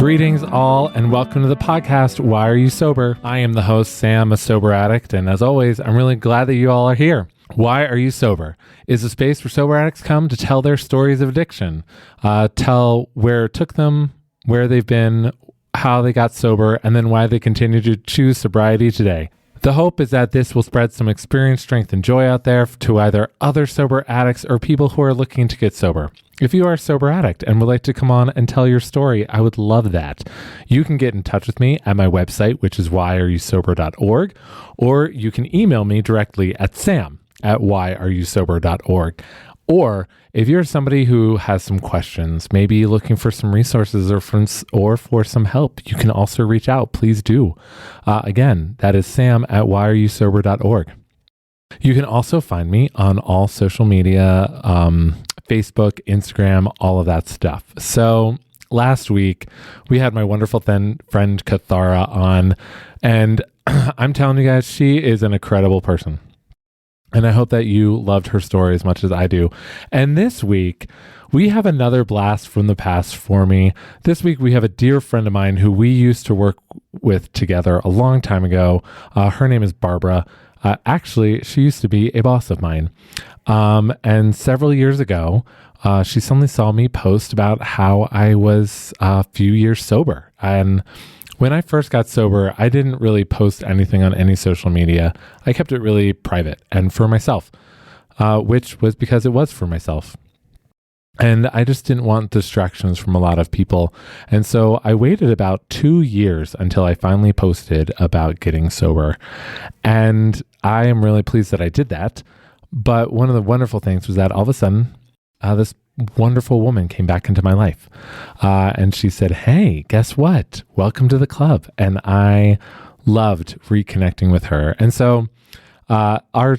Greetings all, and welcome to the podcast, Why Are You Sober? I am the host, Sam, a sober addict, and as always, I'm really glad that you all are here. Why Are You Sober is a space where sober addicts come to tell their stories of addiction, tell where it took them, where they've been, how they got sober, and then why they continue to choose sobriety today. The hope is that this will spread some experience, strength, and joy out there to either other sober addicts or people who are looking to get sober. If you are a sober addict and would like to come on and tell your story, I would love that. You can get in touch with me at my website, which is whyareyousober.org, or you can email me directly at sam@whyareyousober.org. Or if you're somebody who has some questions, maybe looking for some resources or for some help, you can also reach out. Please do. Again, that is sam@whyareyousober.org. You can also find me on all social media, Facebook, Instagram, all of that stuff. So last week, we had my wonderful friend Kathara on, and I'm telling you guys, she is an incredible person. And I hope that you loved her story as much as I do. And this week, we have another blast from the past for me. This week, we have a dear friend of mine who we used to work with together a long time ago. Her name is Barbara. Actually, she used to be a boss of mine. And several years ago, she suddenly saw me post about how I was a few years sober. And when I first got sober, I didn't really post anything on any social media. I kept it really private and for myself, which was because it was for myself. And I just didn't want distractions from a lot of people. And so I waited about 2 years until I finally posted about getting sober. And I am really pleased that I did that. But one of the wonderful things was that all of a sudden, this wonderful woman came back into my life. And she said, "Hey, guess what? Welcome to the club." And I loved reconnecting with her. And so our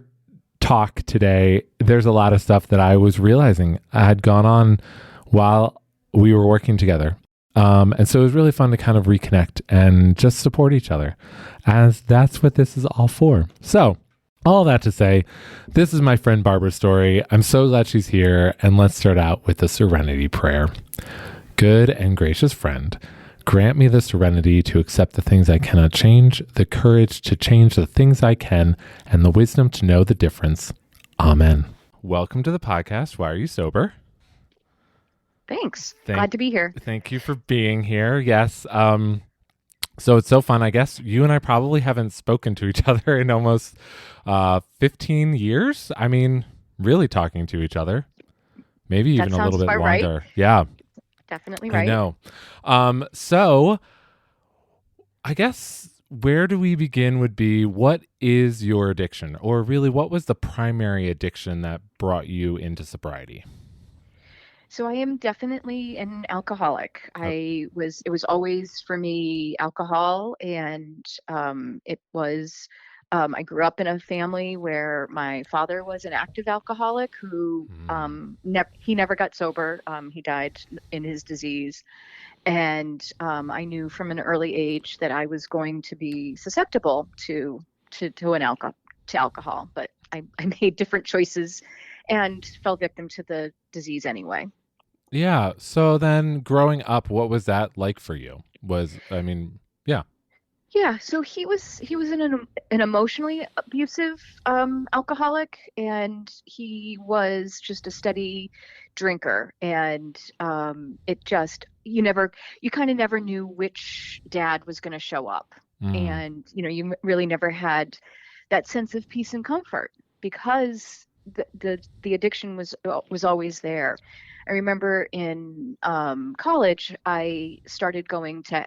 talk today, there's a lot of stuff that I was realizing had gone on while we were working together. And so it was really fun to kind of reconnect and just support each other, as that's what this is all for. So all that to say, this is my friend Barbara's story. I'm so glad she's here, and let's start out with the serenity prayer. Good and gracious friend, grant me the serenity to accept the things I cannot change, the courage to change the things I can, and the wisdom to know the difference. Amen. Welcome to the podcast, Why Are You Sober? Thanks. Glad to be here. Thank you for being here. Yes. So it's so fun. I guess you and I probably haven't spoken to each other in almost 15 years. I mean, really talking to each other. Maybe even a little bit longer. Right. Yeah. Definitely right. I know. So I guess where do we begin would be, what is your addiction? Or really, what was the primary addiction that brought you into sobriety? So I am definitely an alcoholic. It was always for me alcohol, and it was. I grew up in a family where my father was an active alcoholic who he never got sober. He died in his disease, and I knew from an early age that I was going to be susceptible to alcohol. But I made different choices and fell victim to the disease anyway. Yeah. So then growing up, what was that like for you? Yeah. Yeah, so he was an emotionally abusive alcoholic, and he was just a steady drinker, and it just you kind of never knew which dad was going to show up, and you really never had that sense of peace and comfort because the addiction was always there. I remember in college I started going to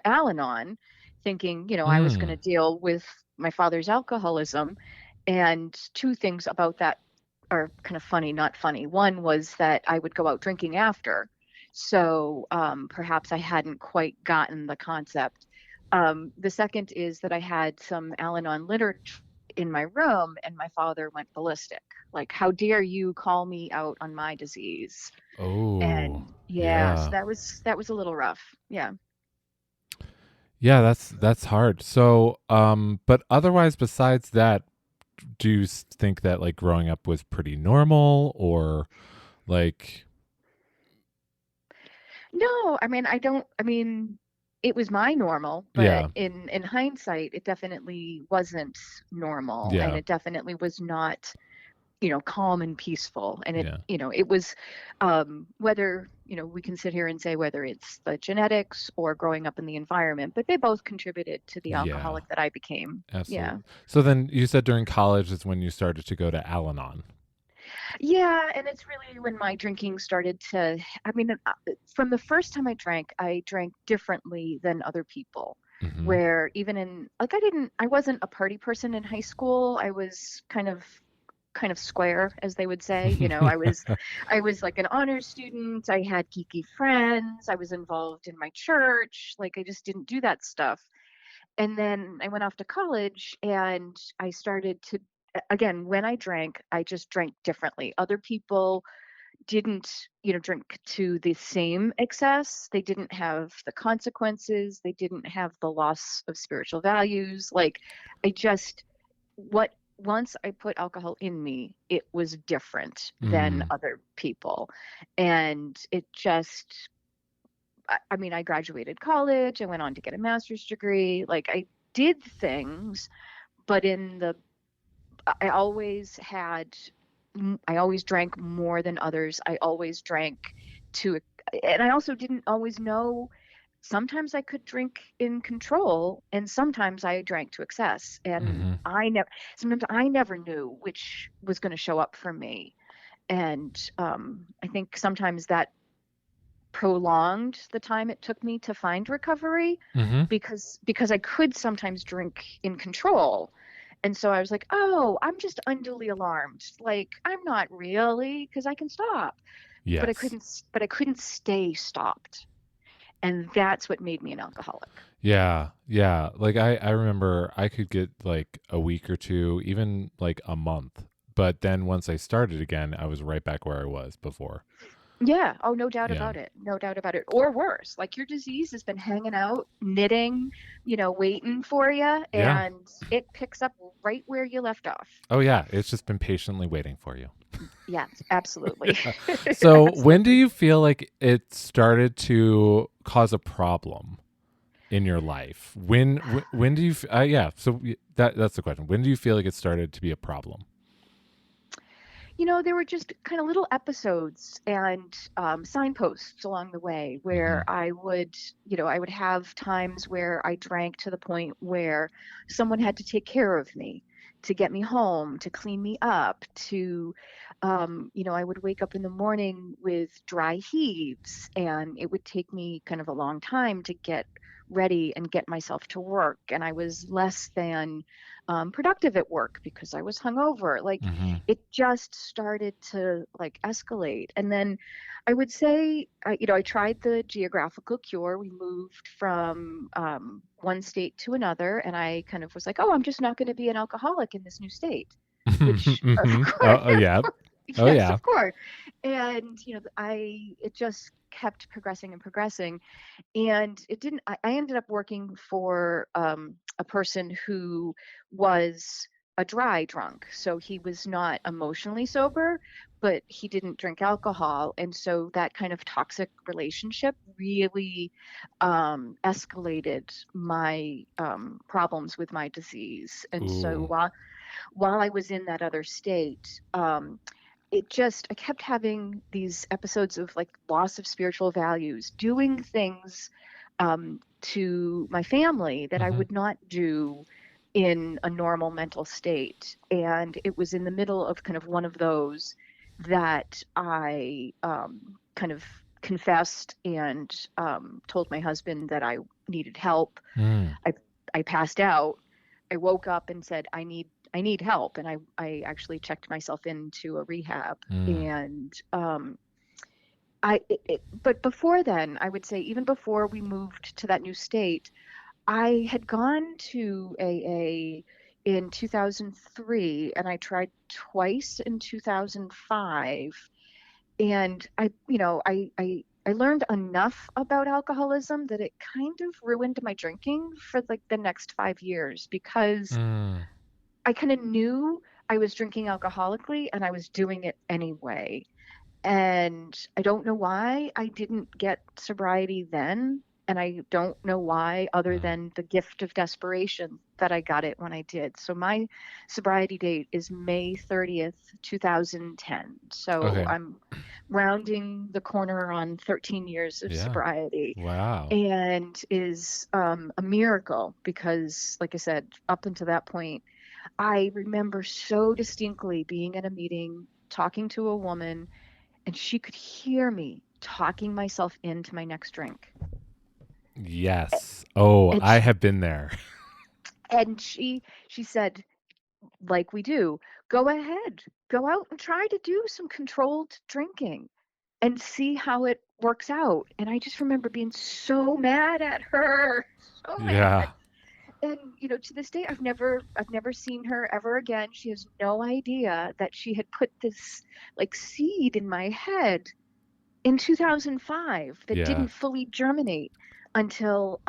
Al-Anon, thinking, I was going to deal with my father's alcoholism. And two things about that are kind of funny, not funny. One was that I would go out drinking after. So perhaps I hadn't quite gotten the concept. The second is that I had some Al-Anon literature in my room, and my father went ballistic. Like, how dare you call me out on my disease? Oh, and so that was a little rough. Yeah. Yeah, that's hard. So, but otherwise, besides that, do you think that like growing up was pretty normal, or like? No, I mean, I don't. I mean, it was my normal, but Yeah. in hindsight, it definitely wasn't normal, and Yeah. it definitely was not, calm and peaceful. And Yeah. it was, whether, we can sit here and say whether it's the genetics or growing up in the environment, but they both contributed to the Yeah. alcoholic that I became. Yeah. Absolutely. So then you said during college is when you started to go to Al-Anon. Yeah, and it's really when my drinking started to, I mean, from the first time I drank differently than other people. Mm-hmm. Where even in, like, I wasn't a party person in high school. I was kind of square, as they would say. I was like an honor student. I had geeky friends. I was involved in my church. Like, I just didn't do that stuff. And then I went off to college and I started to, again, when I drank, I just drank differently. Other people didn't, drink to the same excess. They didn't have the consequences. They didn't have the loss of spiritual values. Like, I just, what, once I put alcohol in me, it was different than Mm. other people. And it just, I mean, I graduated college. I went on to get a master's degree. Like, I did things, but I always had, I always drank more than others. I always drank to, and I also didn't always know. Sometimes I could drink in control, and sometimes I drank to excess. And Mm-hmm. sometimes I never knew which was going to show up for me. And I think sometimes that prolonged the time it took me to find recovery, Mm-hmm. because I could sometimes drink in control. And so I was like, "Oh, I'm just unduly alarmed. Like, I'm not really, because I can stop." But I Yes. couldn't but I couldn't stay stopped. And that's what made me an alcoholic. Yeah. Yeah. Like I remember I could get like a week or two, even like a month. But then once I started again, I was right back where I was before. Yeah. Oh, no doubt Yeah. about it. No doubt about it. Or worse, like, your disease has been hanging out, knitting, waiting for you, Yeah. and it picks up right where you left off. Oh yeah. It's just been patiently waiting for you. Yes, absolutely. Yeah. So when do Absolutely. you feel like it started to cause a problem in your life? When do you yeah, so that's the question. When do you feel like it started to be a problem? There were just kind of little episodes and signposts along the way where Mhm. I would have times where I drank to the point where someone had to take care of me, to get me home, to clean me up, I would wake up in the morning with dry heaves, and it would take me kind of a long time to get ready and get myself to work. And I was less than productive at work because I was hungover. Like, Mhm. it just started to, like, escalate. And then I would say, I tried the geographical cure. We moved from one state to another, and I kind of was like, oh, I'm just not going to be an alcoholic in this new state, which, of Mhm. course, Oh yeah. of course, Oh yes, yeah. of course. And it just kept progressing and progressing. And it didn't, I ended up working for a person who was a dry drunk. So he was not emotionally sober, but he didn't drink alcohol. And so that kind of toxic relationship really escalated my problems with my disease. And so Ooh. while I was in that other state, I kept having these episodes of, like, loss of spiritual values, doing things to my family that I Mhm. would not do in a normal mental state. And it was in the middle of kind of one of those that I kind of confessed and told my husband that I needed help. Mm. I I passed out. I woke up and said, I need help. And I actually checked myself into a rehab. Mm. And but before then, I would say, even before we moved to that new state, I had gone to AA in 2003, and I tried twice in 2005. And I learned enough about alcoholism that it kind of ruined my drinking for, like, the next 5 years, because Mm. I kind of knew I was drinking alcoholically and I was doing it anyway. And I don't know why I didn't get sobriety then. and I don't know why, other Mm. than the gift of desperation that I got it when I did. So my sobriety date is May 30th, 2010. So Okay. I'm rounding the corner on 13 years of Yeah. sobriety, Wow. and is a miracle because, like I said, up until that point, I remember so distinctly being at a meeting, talking to a woman, and she could hear me talking myself into my next drink. Yes. Oh, And I she have been there. and she said, like we do, go ahead, go out and try to do some controlled drinking and see how it works out. And I just remember being so mad at her, so mad. Yeah. And to this day, I've never seen her ever again. She has no idea that she had put this like seed in my head in 2005 that Yeah. didn't fully germinate until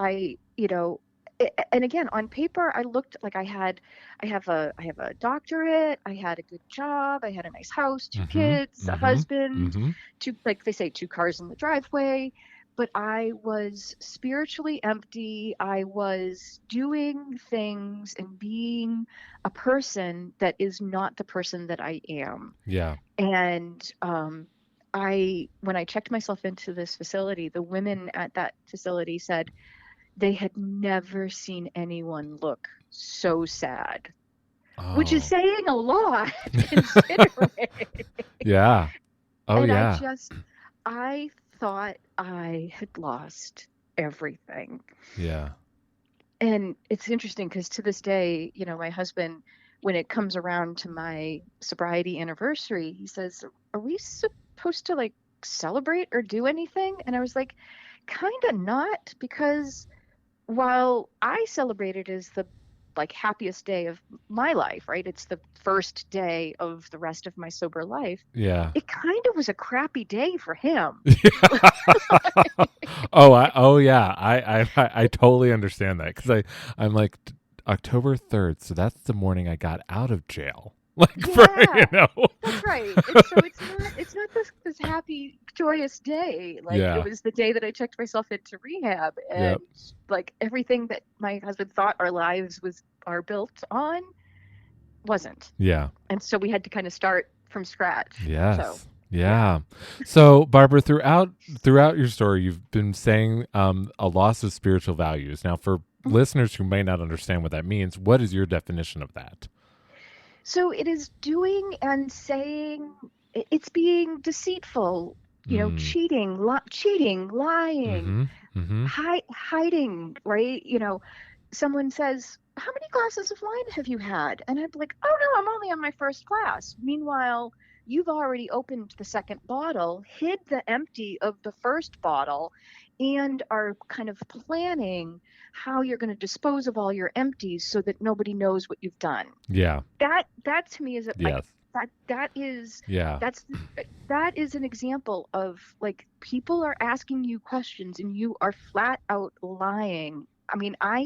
and again, on paper, I looked like I have a doctorate, I had a good job, I had a nice house, two Mm-hmm. kids, a Mm-hmm. husband, Mm-hmm. two, like they say, two cars in the driveway. But I was spiritually empty. I was doing things and being a person that is not the person that I am. Yeah. And when I checked myself into this facility, the women at that facility said they had never seen anyone look so sad, which is Oh. saying a lot considering. Yeah. Oh And yeah. I thought I had lost everything. Yeah. And it's interesting because to this day, my husband, when it comes around to my sobriety anniversary, he says, "Are we supposed to like celebrate or do anything?" And I was like, kind of not, because while I celebrated as the like happiest day of my life, right? It's the first day of the rest of my sober life. Yeah. It kind of was a crappy day for him. Oh yeah. I totally understand that because I'm like October 3rd, so that's the morning I got out of jail. Like for Yeah. you know. That's right. It's not this happy, joyous day. Like it Yeah. was the day that I checked myself into rehab, and Yep. like everything that my husband thought our lives was are built on wasn't. Yeah. And so we had to kind of start from scratch. So Yes. yeah. Yeah. So, Barbara, throughout your story, you've been saying a loss of spiritual values. Now, for Mhm. listeners who may not understand what that means, what is your definition of that? So it is doing and saying, it's being deceitful, Mm. cheating, lying, Mm-hmm. Mm-hmm. hiding, right? Someone says, "How many glasses of wine have you had?" And I'd be like, "Oh no, I'm only on my first glass." Meanwhile, you've already opened the second bottle, hid the empty of the first bottle, and are kind of planning how you're going to dispose of all your empties so that nobody knows what you've done. Yeah. That to me is like Yes. that is Yeah. that's that is an example of like people are asking you questions and you are flat out lying. I mean, I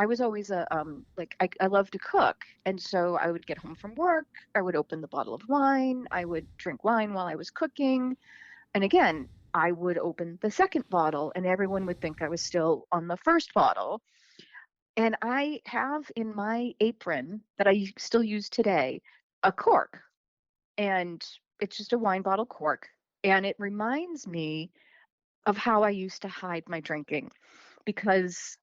was always like I love to cook, and so I would get home from work, I would open the bottle of wine, I would drink wine while I was cooking, and again, I would open the second bottle and everyone would think I was still on the first bottle. And I have in my apron that I still use today a cork, and it's just a wine bottle cork, and it reminds me of how I used to hide my drinking, because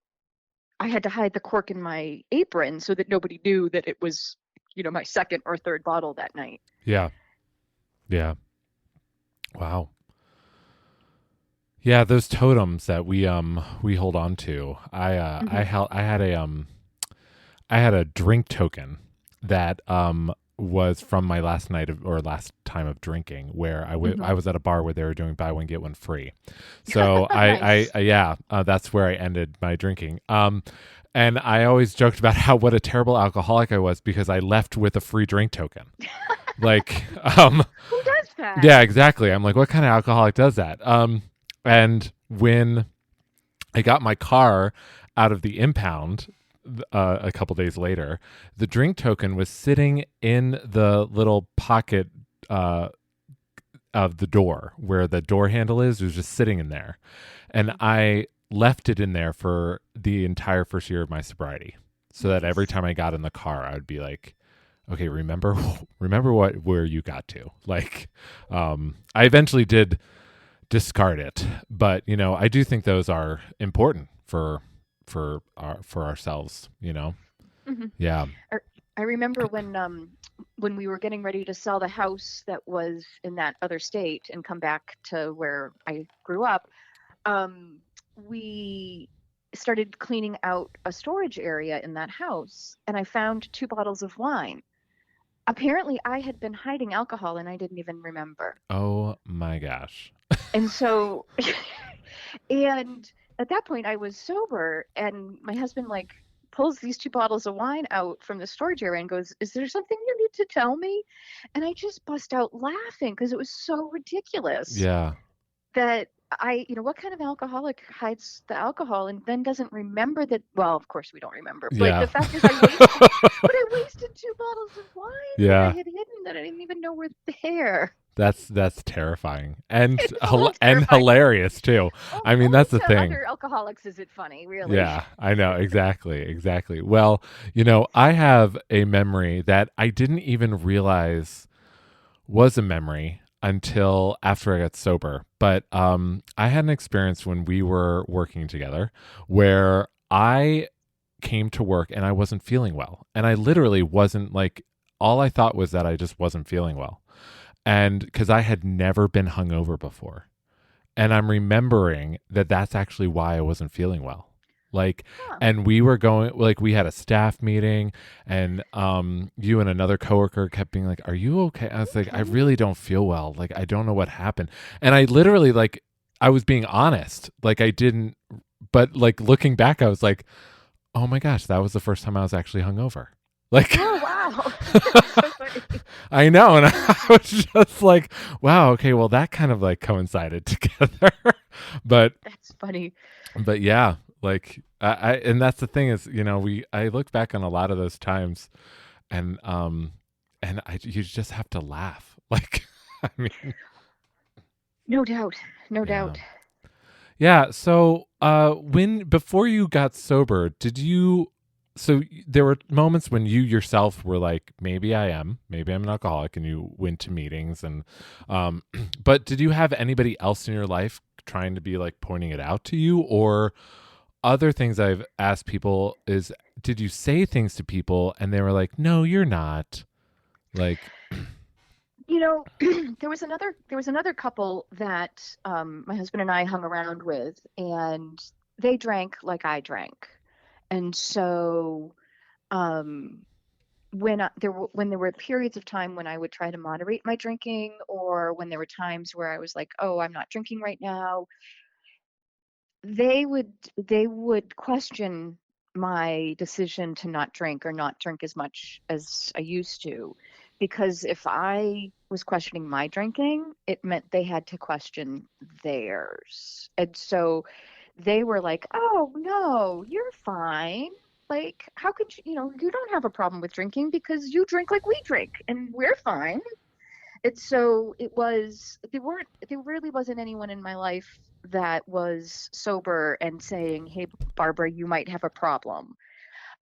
I had to hide the cork in my apron so that nobody knew that it was, my second or third bottle that night. Yeah. Yeah. Wow. Yeah, those totems that we hold on to. Hmm. I had a drink token that was from my last night or last time of drinking, where Hmm. I was at a bar where they were doing buy one get one free. So Nice. yeah, that's where I ended my drinking. And I always joked about how what a terrible alcoholic I was because I left with a free drink token. Like Who does that? yeah, exactly. I'm like, what kind of alcoholic does that? And when I got my car out of the impound a couple days later, the drink token was sitting in the little pocket of the door where the door handle is. It was just sitting in there. And Mhm. I left it in there for the entire first year of my sobriety. So that every Nice. time I got in the car, I would be like, okay, remember where you got to. Like, I eventually did discard it, but I do think those are important for ourselves. Mhm. Yeah. I I remember when we were getting ready to sell the house that was in that other state and come back to where I grew up, um, we started cleaning out a storage area in that house, and I found 2 bottles of wine. Apparently, I had been hiding alcohol and I didn't even remember. Oh my gosh. And so and at that point I was sober, and my husband like pulls these 2 bottles of wine out from the storage area and goes, "Is there something you need to tell me?" And I just bust out laughing because it was so ridiculous Yeah. that what kind of alcoholic hides the alcohol and then doesn't remember that? Well, of course we don't remember, but Yeah. the fact is I wasted 2 bottles of wine that I Yeah. had hidden that I didn't even know were there. That's terrifying and It's a little and terrifying. hilarious too. Well, I mean, only that's the to thing. other alcoholics is it funny, really. Yeah, I know. Exactly. Exactly. Well, I have a memory that I didn't even realize was a memory until after I got sober. But I had an experience when we were working together where I came to work and I wasn't feeling well. And I literally wasn't like, all I thought was that I just wasn't feeling well. And because I had never been hungover before. And I'm remembering that that's actually why I wasn't feeling well. Like, Huh. and we were going, like, we had a staff meeting, and you and another coworker kept being like, "Are you okay?" I was like, "I Okay. really don't feel well. Like, I don't know what happened." And I literally, like, I was being honest. Like, I didn't, but like looking back, I was like, "Oh my gosh, that was the first time I was actually hungover." Like, Oh, wow. That's so funny. I know. And I was just like, wow, okay, well, that kind of like coincided together. but, That's funny. but yeah, like, and that's the thing is, I look back on a lot of those times and, you just have to laugh. Like, I mean, No doubt. No yeah. doubt. Yeah. So, before you got sober, there were moments when you yourself were like, maybe I'm an alcoholic, and you went to meetings um, but did you have anybody else in your life trying to be like pointing it out to you? Or other things I've asked people is, did you say things to people and they were like, no, you're not like, You know, there was another couple that my husband and I hung around with, and they drank like I drank. And so um when there were periods of time when I would try to moderate my drinking, or when there were times where I was like, "Oh, I'm not drinking right now," they would question my decision to not drink or not drink as much as I used to, because if I was questioning my drinking, it meant they had to question theirs. And so they were like, "Oh, no, you're fine. Like, how could you don't have a problem with drinking because you drink like we drink and we're fine." And so there really wasn't anyone in my life that was sober and saying, "Hey, Barbara, you might have a problem."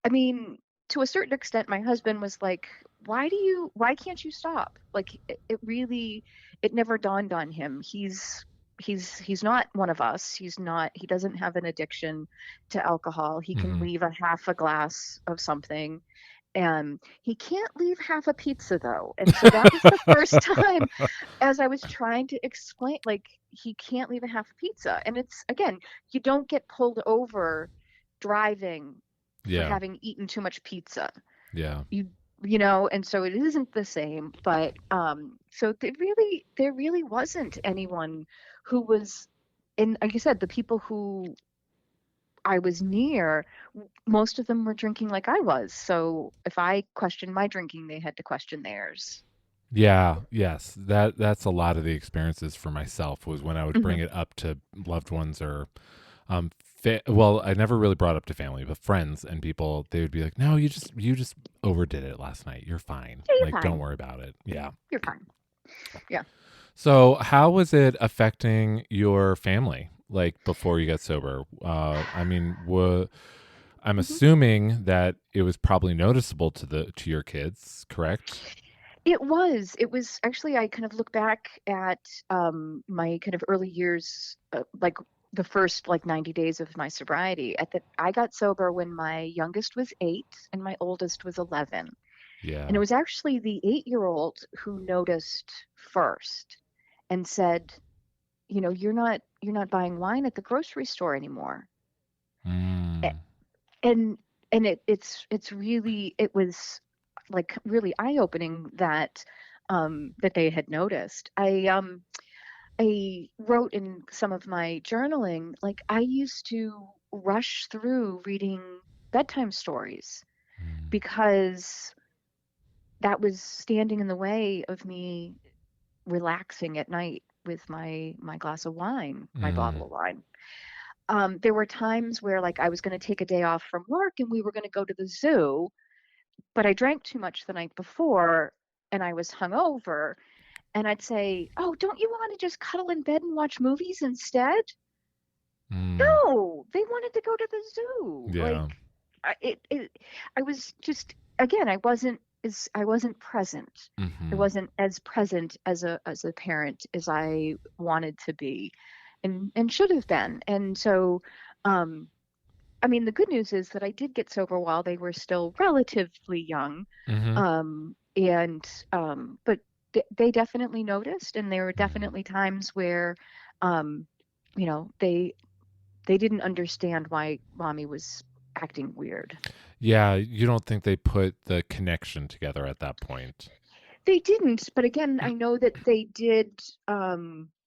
I mean, to a certain extent, my husband was like, why can't you stop?" Like it never dawned on him. He's not one of us. He doesn't have an addiction to alcohol. He can mhm. leave a half a glass of something. He can't leave half a pizza though. And so that was the first time, as I was trying to explain, like, he can't leave a half a pizza. And it's, again, you don't get pulled over driving for Yeah. having eaten too much pizza. Yeah. You and so it isn't the same, but so there really wasn't anyone who was, and like I said, the people who I was near, most of them were drinking like I was. So if I questioned my drinking, they had to question theirs. Yeah, yes. That's a lot of the experiences for myself was when I would bring Hmm. it up to loved ones or well, I never really brought up to family, but friends and people, they would be like, "No, you just overdid it last night. You're fine. Yeah, you're Like, don't fine. worry about it." Yeah. You're fine. Yeah. So, how was it affecting your family, like before you got sober? I mean, I'm Mhm. assuming that it was probably noticeable to your kids, correct? It was actually, I kind of look back at my kind of early years, like the first like 90 days of my sobriety. I got sober when my youngest was 8 and my oldest was 11. And it Yeah. was actually the 8-year-old who noticed first and said, you're not buying wine at the grocery store anymore. Mm. and and it's really, it was like really eye-opening that they had noticed. I wrote in some of my journaling, like I used to rush through reading bedtime stories Mm. because that was standing in the way of me relaxing at night with my glass of wine, my Mm. bottle of wine. There were times where like I was going to take a day off from work and we were going to go to the zoo, but I drank too much the night before and I was hungover. And I'd say, "Oh, don't you want to just cuddle in bed and watch movies instead?" Mm. No, they wanted to go to the zoo. Yeah. I was just, again, I wasn't present. I Hmm. wasn't as present as a parent as I wanted to be, and should have been. And so, um, I mean, the good news is that I did get sober while they were still relatively young. Hmm. And but they definitely noticed, and there were Mm. definitely times where, um, they didn't understand why mommy was acting weird. Yeah, you don't think they put the connection together at that point? They didn't, but again, I know that they did.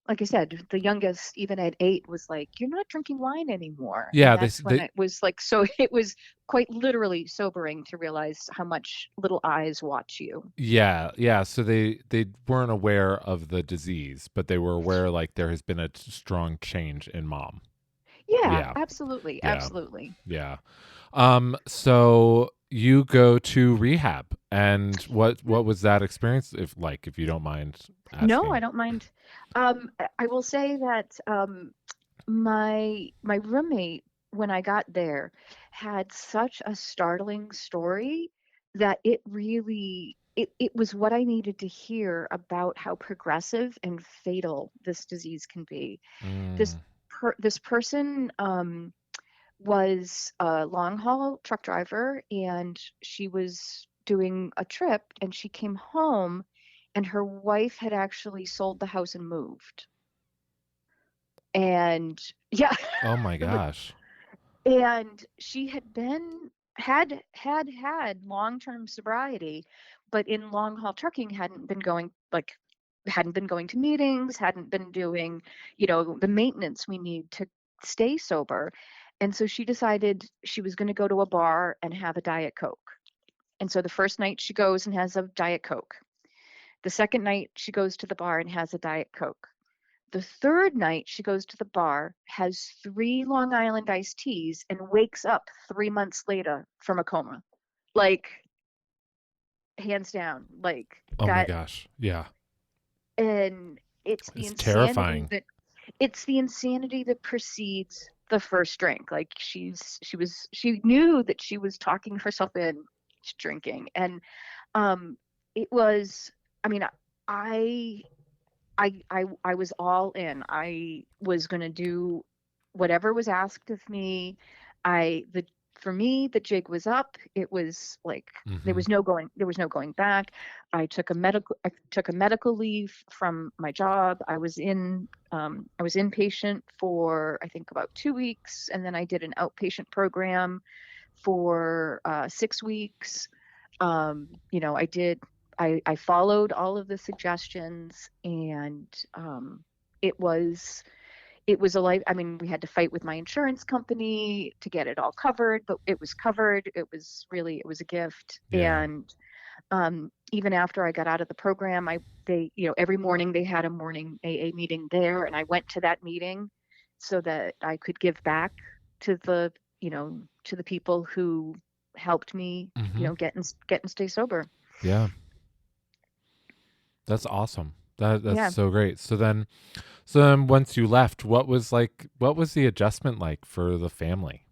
Like I said, the youngest, even at 8, was like, "You're not drinking wine anymore," and Yeah, that's when it was like, so it was quite literally sobering to realize how much little eyes watch you. yeah, yeah. So they weren't aware of the disease, but they were aware like there has been a strong change in mom. Yeah, Yeah, absolutely, yeah, absolutely. yeah. So you go to rehab, and what was that experience if you don't mind No, I asking? don't mind. I will say that my roommate, when I got there, had such a startling story that it was what I needed to hear about how progressive and fatal this disease can be. This Mm. this person was a long haul truck driver, and she was doing a trip and she came home and her wife had actually sold the house and moved. And yeah, Oh my it was, gosh. and she had long-term sobriety, but in long haul trucking hadn't been going to meetings, hadn't been doing, the maintenance we need to stay sober. And so she decided she was going to go to a bar and have a Diet Coke. And so the first night she goes and has a Diet Coke. The second night she goes to the bar and has a Diet Coke. The third night she goes to the bar, has 3 Long Island iced teas, and wakes up 3 months later from a coma. Like, hands down, like Oh my that. gosh. Yeah. And It's terrifying. it's the insanity that precedes the first drink. Like, she knew that she was talking herself in to drinking. And um it was, I mean, I was all in. I was going to do whatever was asked of me. I the For me, the jig was up. It was like Hmm. there was no going back. I took a medical leave from my job. I was inpatient for, I think, about 2 weeks, and then I did an outpatient program for 6 weeks. I did. I followed all of the suggestions, and it was it was a life. I mean, we had to fight with my insurance company to get it all covered, but it was covered. It was a gift. Yeah. And even after I got out of the program, every morning they had a morning AA meeting there, and I went to that meeting so that I could give back to the people who helped me, Hmm. get and stay sober. Yeah. That's awesome. That's Yeah. so great. So then once you left, what was the adjustment like for the family?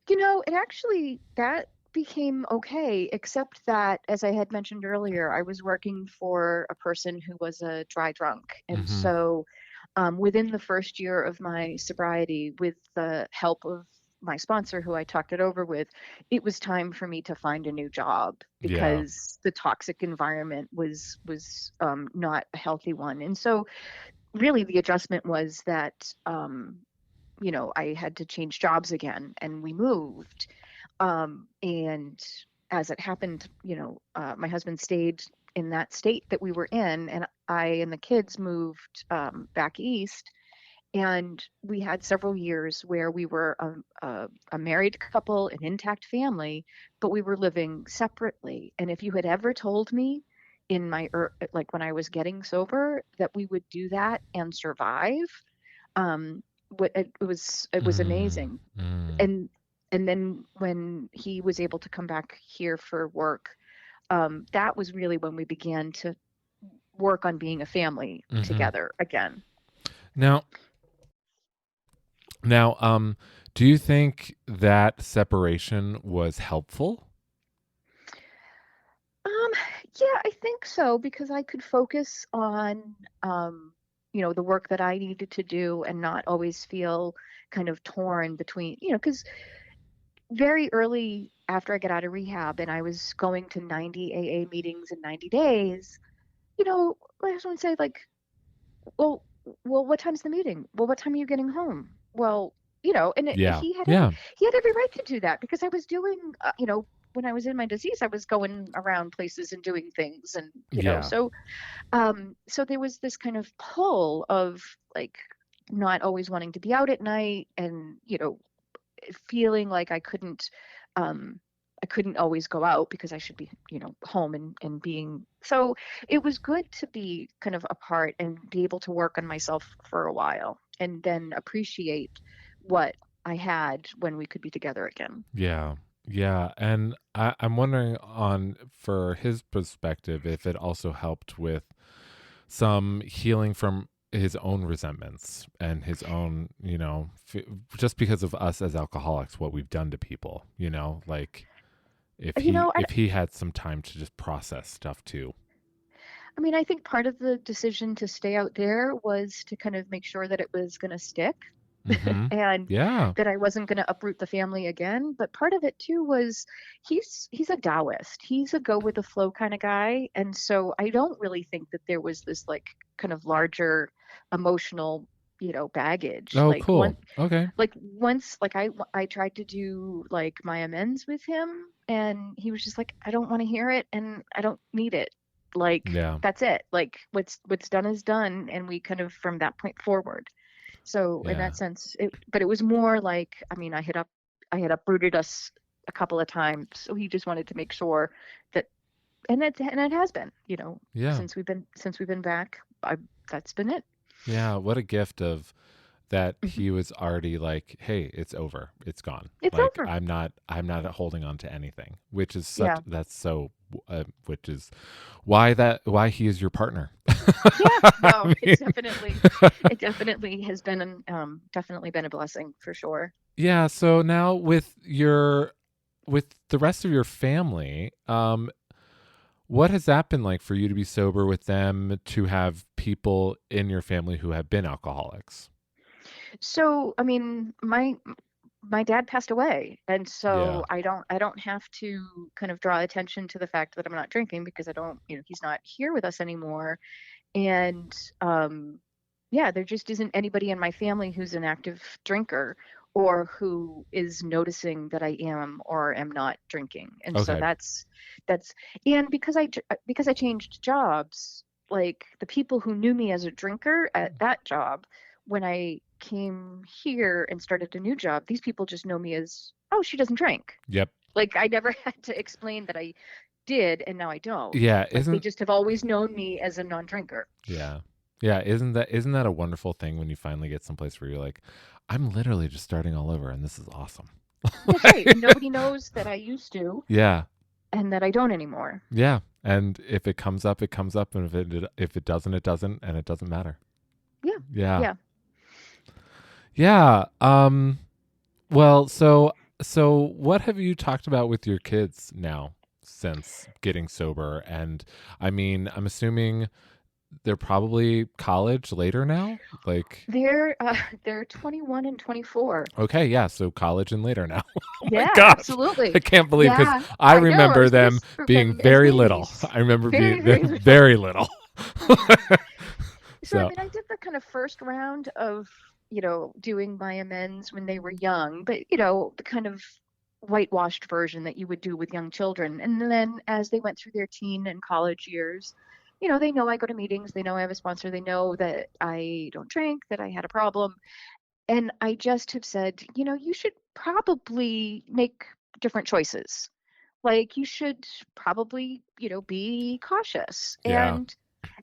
It actually that became okay, except that, as I had mentioned earlier, I was working for a person who was a dry drunk. And Mm-hmm. so, within the first year of my sobriety, with the help of my sponsor, who I talked it over with, it was time for me to find a new job Yeah. because the toxic environment was not a healthy one. And so, really, the adjustment was that I had to change jobs again, and we moved. And as it happened, my husband stayed in that state that we were in, and I and the kids moved back east. And we had several years where we were a married couple, an intact family, but we were living separately. And if you had ever told me in like when I was getting sober that we would do that and survive, it was Mm, amazing. mm, And and then when he was able to come back here for work, that was really when we began to work on being a family mm-hmm. together again. Now, now, do you think that separation was helpful? Um, yeah, I think so, because I could focus on the work that I needed to do and not always feel kind of torn between, because very early after I got out of rehab and I was going to 90 AA meetings in 90 days, I just want to say, like, well, what time's the meeting? Well, what time are you getting home? Well, and Yeah. he had Yeah. every right to do that, because I was doing, when I was in my disease, I was going around places and doing things, and Yeah. so there was this kind of pull of, like, not always wanting to be out at night, and feeling like um I couldn't always go out because I should be, home, and being so. It was good to be kind of apart and be able to work on myself for a while, and then appreciate what I had when we could be together again. Yeah. Yeah. And I'm wondering on for his perspective if it also helped with some healing from his own resentments and his own, just because of us as alcoholics, what we've done to people, like if You he know, I, if he had some time to just process stuff too. I mean, I think part of the decision to stay out there was to kind of make sure that it was going to stick, Mm-hmm. and Yeah. that I wasn't going to uproot the family again. But part of it too was he's a Taoist. He's a go with the flow kind of guy, and so I don't really think that there was this, like, kind of larger emotional, baggage. Oh, cool. Okay. Like once, like I tried to do, like, my amends with him, and he was just like, I don't want to hear it, and I don't need it. Like, Yeah. that's it. Like, what's done is done, and we kind of, from that point forward. So in Yeah. that sense, but it was more like, I mean, I had uprooted us a couple of times, so he just wanted to make sure that, and it has been, Yeah. since we've been back. That's been it. Yeah. What a gift of that Mhm. he was already like, hey, it's over. It's gone. It's Like over. I'm not holding on to anything, which is Yeah. which is why he is your partner. Yeah. I No, it's mean, definitely has been definitely been a blessing for sure. yeah. So now with the rest of your family, what has that been like for you to be sober with them, to have people in your family who have been alcoholics? So, I mean, my dad passed away, and Yeah. so I don't have to kind of draw attention to the fact that I'm not drinking, because I don't, he's not here with us anymore. And yeah, there just isn't anybody in my family who's an active drinker, or who is noticing that I am or am not drinking. And so Okay. that's and because I changed jobs, like, the people who knew me as a drinker at that job, when I came here and started a new job, these people just know me as, oh, she doesn't drink. Yep. Like, I never had to explain that I did, and now I don't. Yeah. Like, they Isn't just have always known me as a non-drinker. Yeah. Yeah, isn't that a wonderful thing when you finally get someplace where you're like, I'm literally just starting all over and this is awesome. That's right. And nobody knows that I used to Yeah. and that I don't anymore. Yeah. And if it comes up, it comes up, and if it doesn't, it doesn't, and it doesn't matter. Yeah. Yeah. Yeah. Yeah. Well, so what have you talked about with your kids now since getting sober? And I mean, I'm assuming they're probably college later now. Like, They're 21 and 24. okay, yeah, so college and later now. Oh my Yeah, gosh, I absolutely. can't believe because Yeah, I I know. I remember was gonna them being them as very little. babies, I remember very, being very little. very little. So I So mean, I did the kind of first round of, doing my amends when they were young, but the kind of whitewashed version that you would do with young children. And then as they went through their teen and college years, they know I go to meetings, they know I have a sponsor, they know that I don't drink, that I had a problem. And I just have said, you should probably make different choices. Like you should probably, be cautious. yeah, And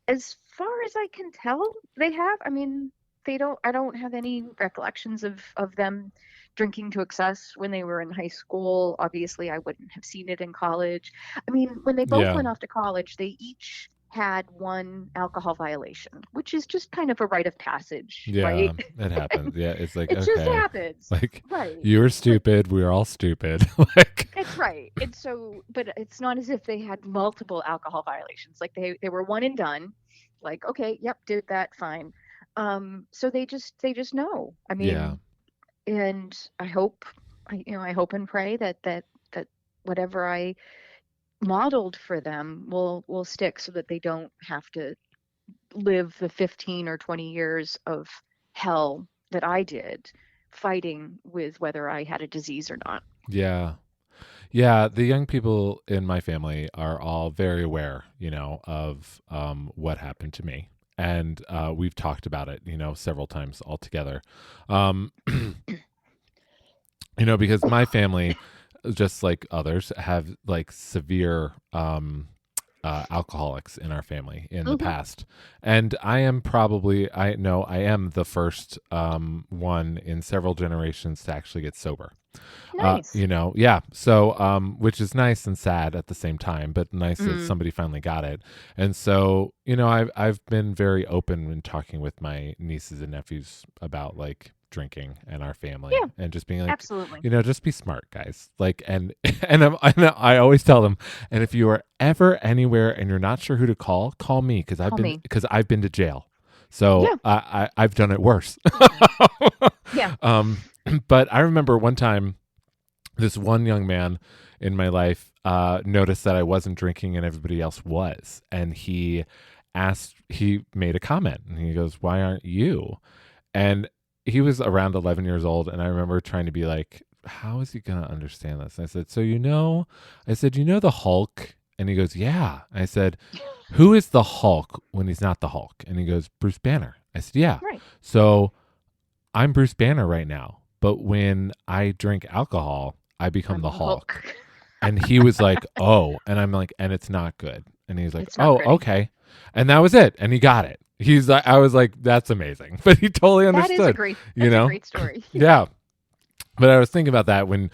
as far as I can tell, they have. I mean, I don't have any recollections of them drinking to excess when they were in high school. Obviously, I wouldn't have seen it in college. I mean, when they both yeah, went off to college, they each had one alcohol violation, which is just kind of a rite of passage, yeah. right? It happens. Yeah, it's like It just okay, happens. like Right. you were But stupid. We were all stupid. Like it's right. And so, but it's not as if they had multiple alcohol violations. Like they were one and done. Like, okay, yep, did that, fine. So they just know. I yeah, mean, and I hope and pray that whatever I modeled for them will stick so that they don't have to live the 15 or 20 years of hell that I did fighting with whether I had a disease or not. yeah. Yeah, the young people in my family are all very aware, of what happened to me, and we've talked about it, several times all together. Um, because my family, just like others, have like severe alcoholics in our family in the Hmm. past, and I know I am the first one in several generations to actually get sober. Nice. Yeah. So, which is nice and sad at the same time, but nice that Mm. somebody finally got it. And so, I've been very open when talking with my nieces and nephews about like drinking and our family, Yeah, and just being like, absolutely. just be smart, guys. Like, and I always tell them, and if you are ever anywhere and you're not sure who to call me Call me. because I've been to jail. So Yeah, I've done it worse. yeah. um, but I remember one time this one young man in my life noticed that I wasn't drinking and everybody else was. And he made a comment and he goes, "Why aren't you?" And he was around 11 years old. And I remember trying to be like, how is he going to understand this? And I said, the Hulk? And he goes, yeah. I said, who is the Hulk when he's not the Hulk? And he goes, Bruce Banner. I said, yeah. Right. So I'm Bruce Banner right now. But when I drink alcohol, I become I'm the the Hulk. Hulk. And he was like, oh. And I'm like, and it's not good. And he's like, It's not oh, pretty. okay. And that was it. And he got it. I was like, that's amazing. But he totally understood, you That's a know? great story. Yeah. Yeah. But I was thinking about that when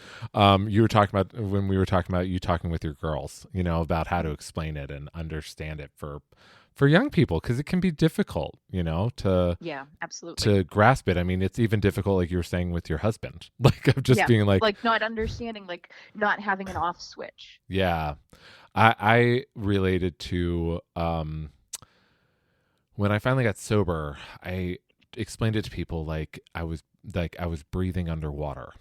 you were talking about, when we were talking about you talking with your girls, about how to explain it and understand it for young people, because it can be difficult, Yeah, absolutely. to grasp it. I mean, it's even difficult, like you were saying with your husband, like of just Yeah. being like, Like not understanding, like not having an off switch. yeah. I related to when I finally got sober, I explained it to people like I was breathing underwater.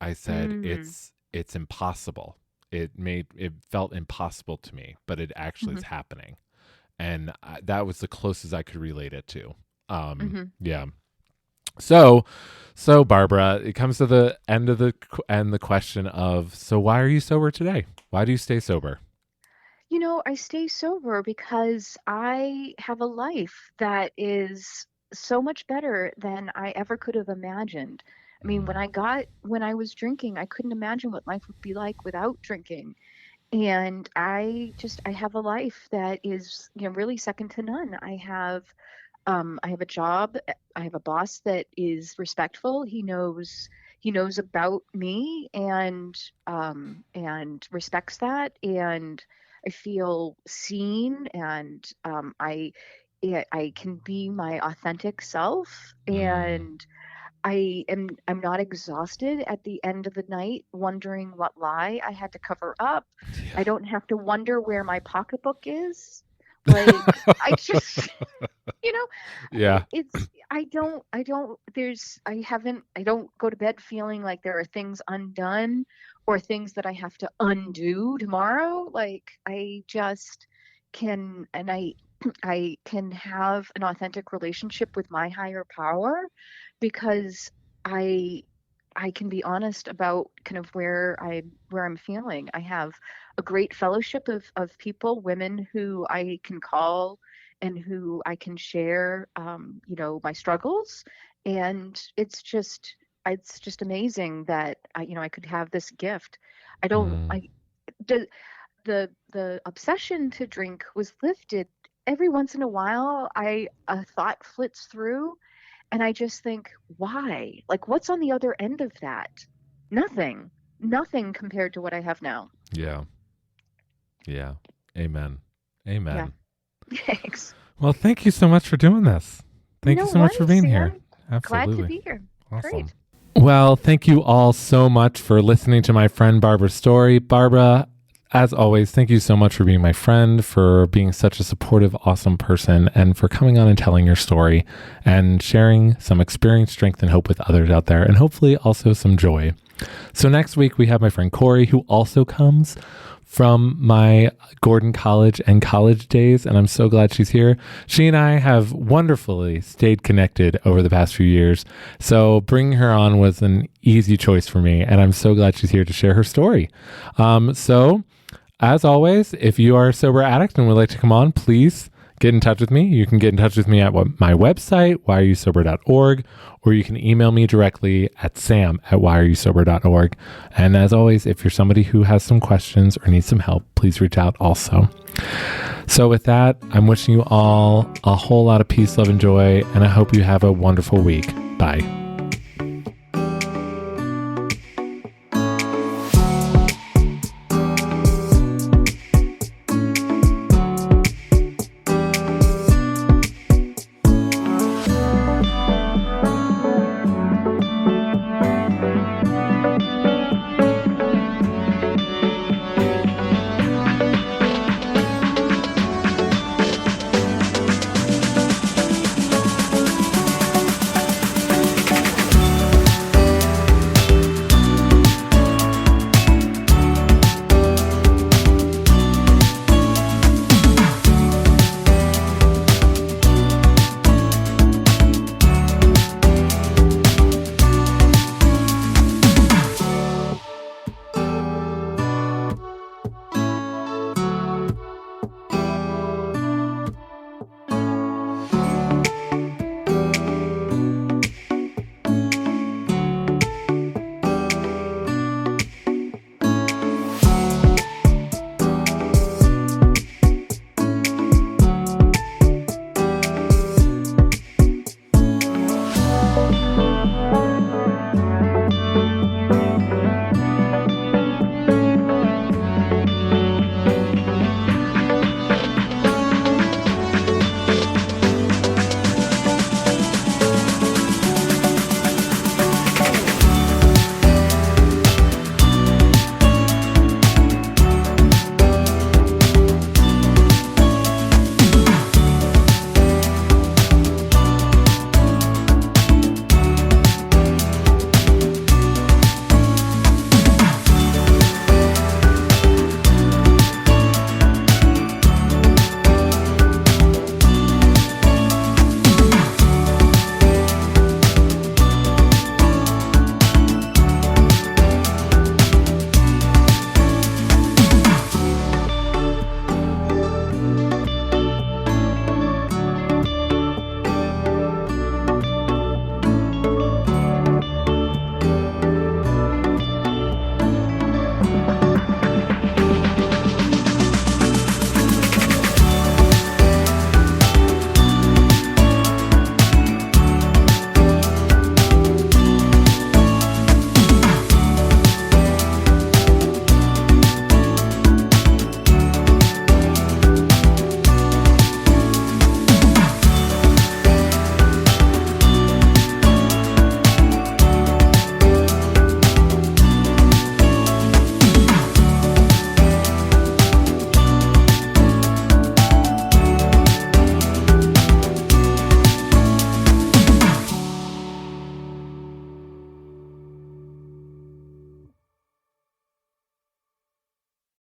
I said Mm. it's impossible. It felt impossible to me, but it actually Hmm. is happening, and that was the closest I could relate it to. Hmm. Yeah. So Barbara, it comes to the end of the question of, so why are you sober today? Why do you stay sober? I stay sober because I have a life that is so much better than I ever could have imagined. I mean, Mm, when I was drinking, I couldn't imagine what life would be like without drinking. And I have a life that is, really second to none. I have a job. I have a boss that is respectful. He knows about me and respects that. And I feel seen, and I can be my authentic self, Mm. and I'm not exhausted at the end of the night wondering what lie I had to cover up. I don't have to wonder where my pocketbook is. Like, I just, you know, Yeah. I don't go to bed feeling like there are things undone or things that I have to undo tomorrow. Like, I just can, and I can have an authentic relationship with my higher power because I I can be honest about kind of where I'm feeling. I have a great fellowship of people, women who I can call and who I can share, my struggles. And it's just amazing that I could have this gift. I don't, Mm. I, the obsession to drink was lifted. Every once in a while, a thought flits through, and I just think, why? Like, what's on the other end of that? Nothing. Nothing compared to what I have now. Yeah. Yeah. Amen. Yeah. Amen. Thanks. Well, thank you so much for doing this. Thank you No so much for worries, being here. Sam. Glad to Absolutely. be here. Awesome. Great. Well, thank you all so much for listening to my friend Barbara's story. Barbara, as always, thank you so much for being my friend, for being such a supportive, awesome person, and for coming on and telling your story and sharing some experience, strength, and hope with others out there, and hopefully also some joy. So next week, we have my friend Corey, who also comes from my Gordon College and college days, and I'm so glad she's here. She and I have wonderfully stayed connected over the past few years, so bringing her on was an easy choice for me, and I'm so glad she's here to share her story. So, as always, if you are a sober addict and would like to come on, please get in touch with me. You can get in touch with me at my website, whyareyoussober.org, or you can email me directly at sam@whyareyoussober.org. And as always, if you're somebody who has some questions or needs some help, please reach out also. So with that, I'm wishing you all a whole lot of peace, love, and joy, and I hope you have a wonderful week. Bye.